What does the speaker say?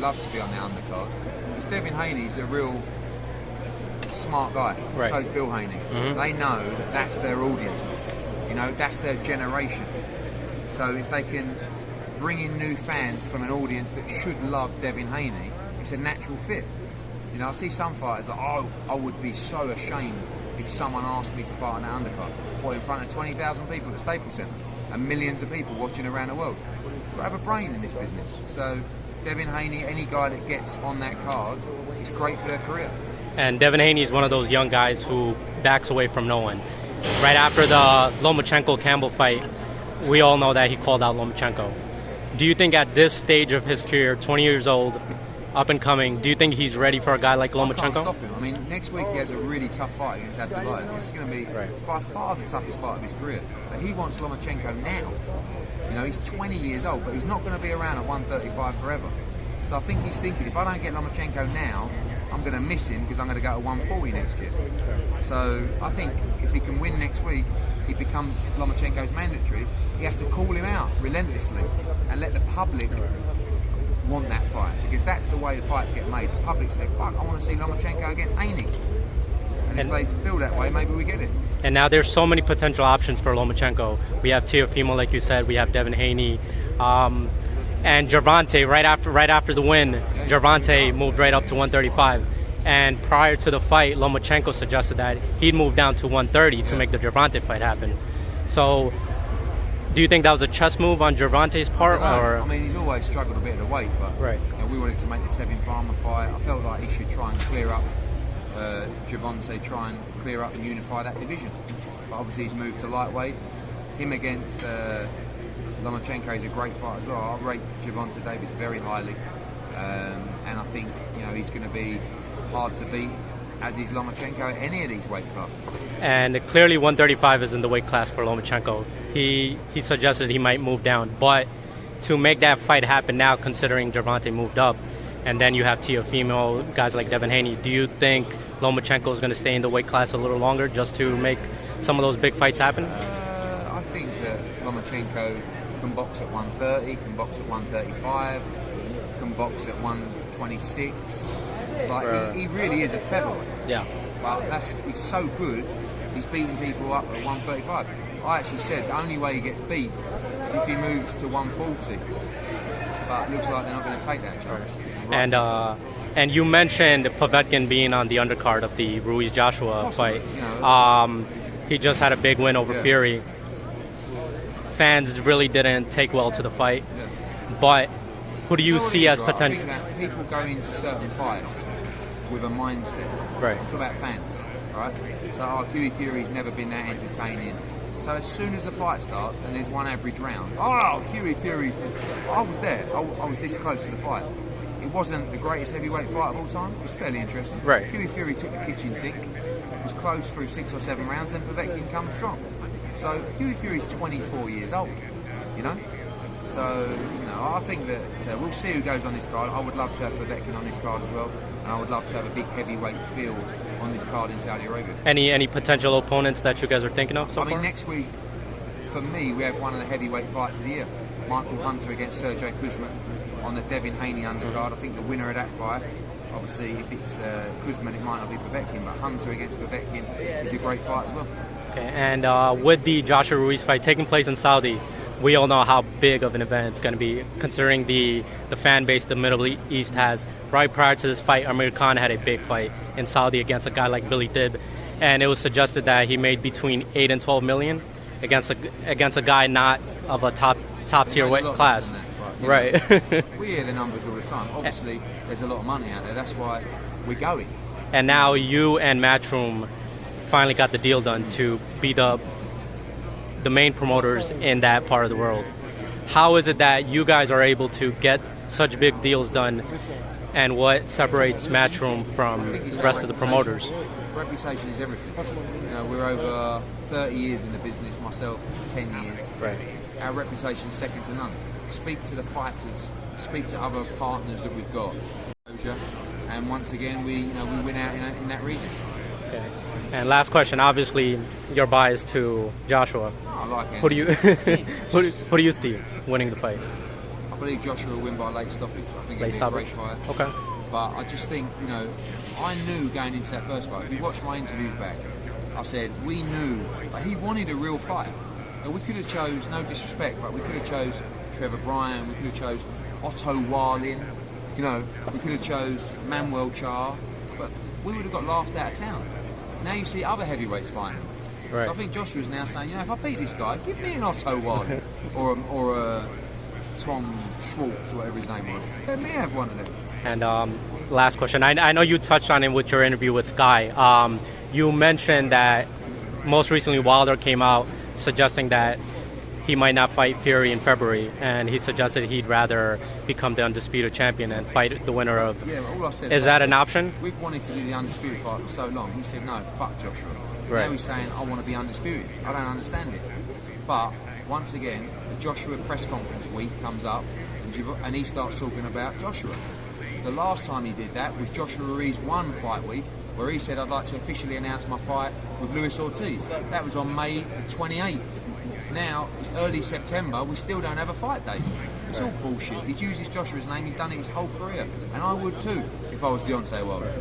love to be on the undercard. Because Devin Haney's a real smart guy. Right. So's Bill Haney. They know that that's their audience. You know, that's their generation. So if they can bring in new fans from an audience that should love Devin Haney, it's a natural fit. You know, I see some fighters like, oh, I would be so ashamed if someone asked me to fight on that undercard. What, in front of 20,000 people at the Staples Centre and millions of people watching around the world? You've got to have a brain in this business. So Devin Haney, any guy that gets on that card, is great for their career. And Devin Haney is one of those young guys who backs away from no one. Right after the Lomachenko-Campbell fight, we all know that he called out Lomachenko. Do you think at this stage of his career, 20 years old, up and coming, do you think he's ready for a guy like Lomachenko? I can't stop him. I mean, next week he has a really tough fight against Abdullah. It's going to be by far the toughest fight of his career. But he wants Lomachenko now. You know, he's 20 years old, but he's not going to be around at 135 forever. So I think he's thinking, if I don't get Lomachenko now, I'm going to miss him because I'm going to go to 140 next year. So I think if he can win next week, he becomes Lomachenko's mandatory. He has to call him out relentlessly and let the public want that fight, because that's the way the fights get made. The public say, fuck, I want to see Lomachenko against Haney. And if they feel that way, maybe we get it. And now there's so many potential options for Lomachenko. We have Teofimo, like you said. We have Devin Haney. And Gervonta, right after the win, Gervonta moved right up to 135. And prior to the fight, Lomachenko suggested that he'd move down to 130 to make the Gervonta fight happen. So do you think that was a chess move on Gervonta's part? I mean, he's always struggled a bit of the weight, but you know, we wanted to make the Tevin Farmer fight. I felt like he should try and clear up Gervonta, try and clear up and unify that division. But obviously he's moved to lightweight. Him against Lomachenko is a great fight as well. I rate Gervonta Davis very highly, and I think, you know, he's going to be hard to beat, as is Lomachenko at any of these weight classes. And clearly 135 isn't the weight class for Lomachenko. He suggested he might move down, but to make that fight happen now, considering Gervonta moved up, and then you have Teofimo, guys like Devin Haney, do you think Lomachenko is going to stay in the weight class a little longer just to make some of those big fights happen? I think that Lomachenko can box at 130, can box at 135, can box at 126. Like, he really is a featherweight. Yeah. But he's so good, he's beating people up at 135. I actually said the only way he gets beat is if he moves to 140. But it looks like they're not going to take that chance. And you mentioned Povetkin being on the undercard of the Ruiz-Joshua fight. You know, he just had a big win over Fury. Fans really didn't take well to the fight. But who do you see as potential? I think that people go into certain fights with a mindset. Right. I'm talking about fans, right? So Hughie Fury's never been that entertaining. So as soon as the fight starts and there's one average round, Hughie Fury's just... I was there. I was this close to the fight. It wasn't the greatest heavyweight fight of all time. It was fairly interesting. Right. Hughie Fury took the kitchen sink, was close through 6 or 7 rounds, and Povetkin comes strong. So Hughie Fury's 24 years old, you know? So, you know, I think that we'll see who goes on this card. I would love to have Povetkin on this card as well, and I would love to have a big heavyweight field on this card in Saudi Arabia. Any potential opponents that you guys are thinking of so far? I mean, next week, for me, we have one of the heavyweight fights of the year. Michael Hunter against Sergey Kuzman on the Devin Haney undercard. I think the winner of that fight, obviously, if it's Kuzman, it might not be Povetkin, but Hunter against Povetkin is a great fight as well. Okay, and with the Joshua Ruiz fight taking place in Saudi, we all know how big of an event it's going to be, considering the fan base the Middle East has. Right prior to this fight, Amir Khan had a big fight in Saudi against a guy like Billy Dib, and it was suggested that he made between 8 and 12 million against a guy not of a top tier weight class. Right. We hear the numbers all the time. Obviously, there's a lot of money out there. That's why we're going. And now you and Matchroom finally got the deal done to be the main promoters in that part of the world. How is it that you guys are able to get such big deals done, and what separates Matchroom from the rest of the promoters? Reputation is everything. You know, we're over 30 years in the business, myself 10 years. Right. Our reputation is second to none. Speak to the fighters, speak to other partners that we've got, and once again we win out in that region. Okay. And last question, obviously you're biased to Joshua. I like him. Who do you who do you see winning the fight? believe Joshua will win by late stoppage. I think Late it'll be a stoppage. great fight. Okay. But I just think, you know, I knew going into that first fight, if you watch my interviews back, I said, we knew, like, he wanted a real fighter. And we could have chose, no disrespect, but we could have chose Trevor Bryan, we could have chose Otto Warlin, you know, we could have chose Manuel Char, but we would have got laughed out of town. Now you see other heavyweights fighting. Right. So I think Joshua's now saying, you know, if I beat this guy, give me an Otto Warlin or a Tom Schwartz, or whatever his name was. Let me have one of them. And last question. I know you touched on it with your interview with Sky. You mentioned that most recently Wilder came out suggesting that he might not fight Fury in February, and he suggested he'd rather become the undisputed champion and fight the winner of. Yeah, well, all I said is that an option? We've wanted to do the undisputed fight for so long. He said, no, fuck Joshua. Right. Now he's saying, I want to be undisputed. I don't understand it. But once again, the Joshua press conference week comes up, and he starts talking about Joshua. The last time he did that was Joshua Ruiz one fight week, where he said, I'd like to officially announce my fight with Luis Ortiz. That was on May the 28th. Now, it's early September, we still don't have a fight date. It's all bullshit. He uses Joshua's name, he's done it his whole career. And I would too, if I was Deontay Wilder.